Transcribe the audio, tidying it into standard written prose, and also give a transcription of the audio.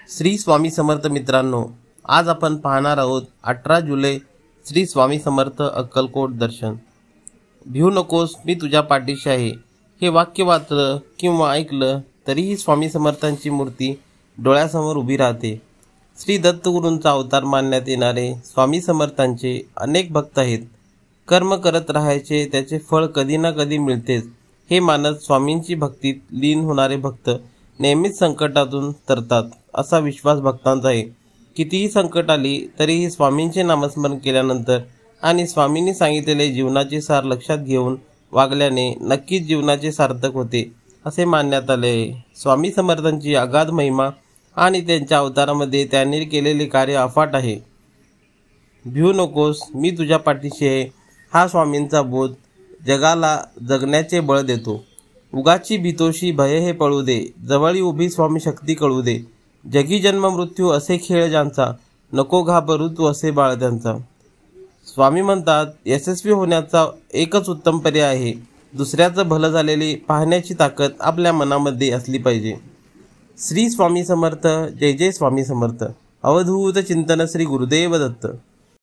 श्री स्वामी समर्थ मित्रांनो, आज आपण पाहणार आहोत 18 जुलै श्री स्वामी समर्थ अक्कलकोट दर्शन। भिऊ नकोस मी तुझ्या पाठीशी आहे हे वाक्य वाचलं किंवा ऐकलं तरीही स्वामी समर्थांची मूर्ती डोळ्यासमोर उभी राहते। श्री दत्तगुरूंचा अवतार मानण्यात येणारे स्वामी समर्थांचे अनेक भक्त आहेत। कर्म करत राहायचे, त्याचे फळ कधी ना कधी मिळतेच हे मानत स्वामींची भक्तीत लीन होणारे भक्त नेहमीच संकटातून तरतात असा विश्वास भक्तांचा आहे। कितीही संकट आली तरीही स्वामींचे नामस्मरण केल्यानंतर आणि स्वामींनी सांगितलेले जीवनाचे सार लक्षात घेऊन वागल्याने नक्कीच जीवनाचे सार्थक होते असे मानण्यात आले आहे। स्वामी समर्थांची अगाध महिमा आणि त्यांच्या अवतारामध्ये त्यांनी केलेले कार्य अफाट आहे। भिऊ नकोस मी तुझ्या पाठीशी आहे हा स्वामींचा बोध जगाला जगण्याचे बळ देतो। उगाची भीतोशी भय हे पळू दे, जवळी उभी स्वामी शक्ती कळू दे। जगी जन्म मृत्यू असे खेळ ज्यांचा, नको घाबरू तू असे बाळ त्यांचा। स्वामी म्हणतात, यशस्वी होण्याचा एकच उत्तम पर्याय आहे, दुसऱ्याचं भलं झालेले पाहण्याची ताकद आपल्या मनामध्ये असली पाहिजे। श्री स्वामी समर्थ, जय जय स्वामी समर्थ। अवधूत चिंतन श्री गुरुदेव दत्त।